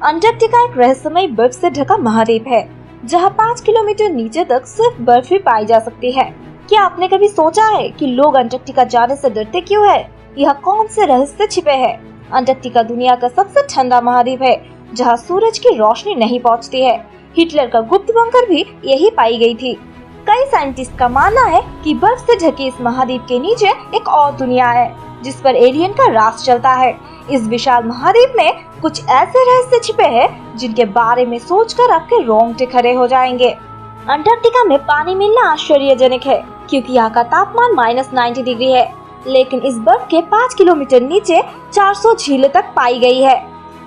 Antarctica एक रहस्यमय बर्फ से ढका महाद्वीप है, जहां 5 किलोमीटर नीचे तक सिर्फ बर्फ ही पाई जा सकती है। क्या आपने कभी सोचा है कि लोग अंटार्कटिका जाने से डरते क्यों है? यह कौन से रहस्य छिपे हैं? अंटार्कटिका दुनिया का सबसे ठंडा महाद्वीप है, जहां सूरज की रोशनी नहीं पहुंचती है। हिटलर का गुप्त बंकर भी यही पाई गई थी। कई साइंटिस्ट का मानना है कि बर्फ से ढके इस महाद्वीप के नीचे एक और दुनिया है, जिस पर एलियन का राज चलता है। इस विशाल महाद्वीप में कुछ ऐसे रहस्य छिपे हैं जिनके बारे में सोचकर आपके रोंगटे खड़े हो जाएंगे। अंटार्कटिका में पानी मिलना आश्चर्यजनक है, क्योंकि यहाँ का तापमान -90 डिग्री है, लेकिन इस बर्फ के 5 किलोमीटर नीचे 400 झीलें तक पाई गई है।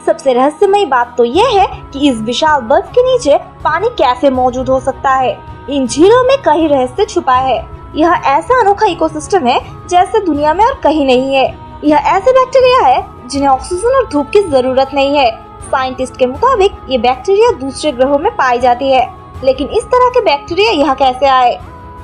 सबसे रहस्यमय बात तो ये है कि इस विशाल बर्फ के नीचे पानी कैसे मौजूद हो सकता है। इन झीलों में कई रहस्य छुपा है। यह ऐसा अनोखा इकोसिस्टम है जैसे दुनिया में और कहीं नहीं है। यह ऐसे बैक्टीरिया है जिन्हें ऑक्सीजन और धूप की जरूरत नहीं है। साइंटिस्ट के मुताबिक ये बैक्टीरिया दूसरे ग्रहों में पाई जाती है, लेकिन इस तरह के बैक्टीरिया यहाँ कैसे आए?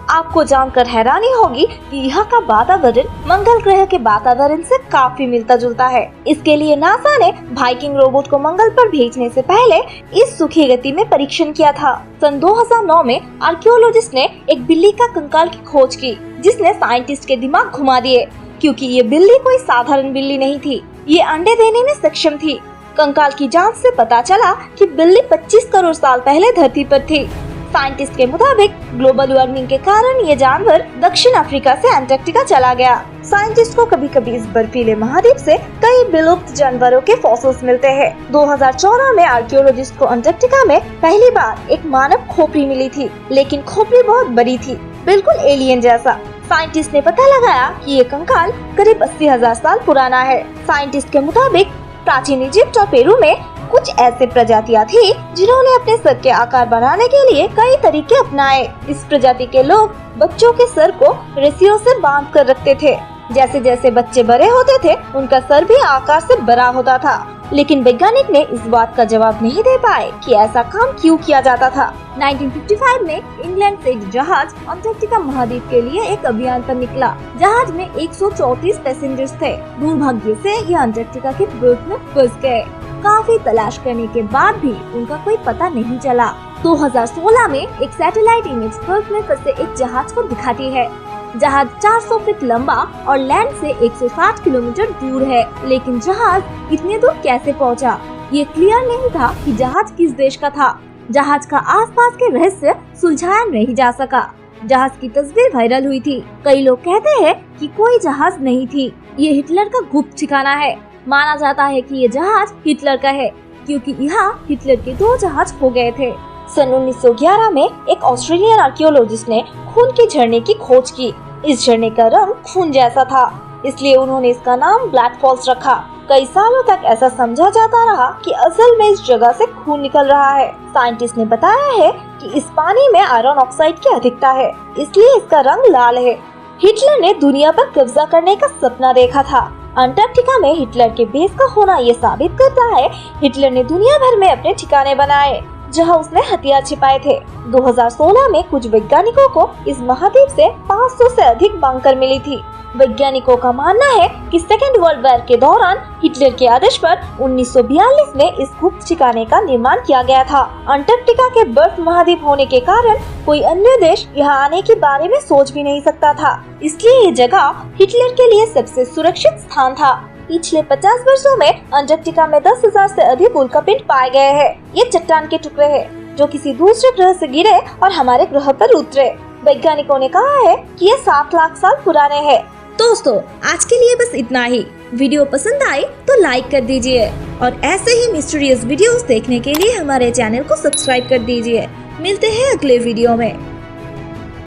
आपको जानकर हैरानी होगी कि यहाँ का वातावरण मंगल ग्रह के वातावरण से काफी मिलता जुलता है। इसके लिए नासा ने वाइकिंग रोबोट को मंगल पर भेजने से पहले इस सूखी गति में परीक्षण किया था। सन 2009 में आर्कियोलॉजिस्ट ने एक बिल्ली का कंकाल की खोज की, जिसने साइंटिस्ट के दिमाग घुमा दिए, क्योंकि ये बिल्ली कोई साधारण बिल्ली नहीं थी। ये अंडे देने में सक्षम थी। कंकाल की जांच से पता चला कि बिल्ली 25 करोड़ साल पहले धरती पर थी। साइंटिस्ट के मुताबिक ग्लोबल वार्मिंग के कारण ये जानवर दक्षिण अफ्रीका से अंटार्कटिका चला गया। साइंटिस्ट को कभी कभी इस बर्फीले महाद्वीप से कई विलुप्त जानवरों के फॉसिल्स मिलते हैं। 2014 में आर्कियोलॉजिस्ट को अंटार्कटिका में पहली बार एक मानव खोपड़ी मिली थी, लेकिन खोपड़ी बहुत बड़ी थी, बिल्कुल एलियन जैसा। साइंटिस्ट ने पता लगाया कि ये कंकाल करीब 80,000 साल पुराना है। साइंटिस्ट के मुताबिक प्राचीन इजिप्ट और पेरू में कुछ ऐसे प्रजातियां थी जिन्होंने अपने सर के आकार बनाने के लिए कई तरीके अपनाए। इस प्रजाति के लोग बच्चों के सर को रस्सियों से बांध कर रखते थे। जैसे जैसे बच्चे बड़े होते थे, उनका सर भी आकार से बड़ा होता था। लेकिन वैज्ञानिक ने इस बात का जवाब नहीं दे पाए कि ऐसा काम क्यों किया जाता था। 1955 में इंग्लैंड से एक जहाज अंटार्कटिका महाद्वीप के लिए एक अभियान पर निकला। जहाज में 134 पैसेंजर्स थे। दुर्भाग्य से ये अंटार्कटिका के बर्फ में फंस गए। काफी तलाश करने के बाद भी उनका कोई पता नहीं चला। 2016 में एक सैटेलाइट इमेज बर्फ में फंसे एक जहाज को दिखाती है। जहाज 400 फीट लंबा और लैंड से 160 किलोमीटर दूर है, लेकिन जहाज इतने दूर कैसे पहुंचा? ये क्लियर नहीं था कि जहाज किस देश का था। जहाज का आसपास के रहस्य सुलझाया नहीं जा सका। जहाज की तस्वीर वायरल हुई थी। कई लोग कहते हैं कि कोई जहाज नहीं थी, ये हिटलर का गुप्त ठिकाना है। माना जाता है कि ये जहाज हिटलर का है, क्योंकि यहाँ हिटलर के 2 जहाज खो गए थे। सन 1911 में एक ऑस्ट्रेलियन आर्कियोलॉजिस्ट ने खून के झरने की खोज की। इस झरने का रंग खून जैसा था, इसलिए उन्होंने इसका नाम ब्लैक फॉल्स रखा। कई सालों तक ऐसा समझा जाता रहा कि असल में इस जगह से खून निकल रहा है। साइंटिस्ट ने बताया है कि इस पानी में आयरन ऑक्साइड की अधिकता है, इसलिए इसका रंग लाल है। हिटलर ने दुनिया पर कब्जा करने का सपना देखा था। अंटार्कटिका में हिटलर के बेस का होना ये साबित करता है हिटलर ने दुनिया भर में अपने ठिकाने बनाए, जहां उसने हथियार छिपाए थे। 2016 में कुछ वैज्ञानिकों को इस महाद्वीप से 500 से अधिक बंकर मिली थी। वैज्ञानिकों का मानना है कि सेकेंड वर्ल्ड वॉर के दौरान हिटलर के आदेश पर 1942 में इस गुप्त ठिकाने का निर्माण किया गया था। अंटार्कटिका के बर्फ महाद्वीप होने के कारण कोई अन्य देश यहाँ आने के बारे में सोच भी नहीं सकता था, इसलिए ये जगह हिटलर के लिए सबसे सुरक्षित स्थान था। पिछले 50 वर्षों में अंटार्कटिका में 10,000 से अधिक उल्कापिंड पाए गए हैं। ये चट्टान के टुकड़े हैं जो किसी दूसरे ग्रह से गिरे और हमारे ग्रह पर उतरे। वैज्ञानिकों ने कहा है कि ये 7 लाख साल पुराने हैं। दोस्तों, आज के लिए बस इतना ही। वीडियो पसंद आए तो लाइक कर दीजिए और ऐसे ही मिस्टीरियस वीडियोस देखने के लिए हमारे चैनल को सब्सक्राइब कर दीजिए। मिलते हैं अगले वीडियो में।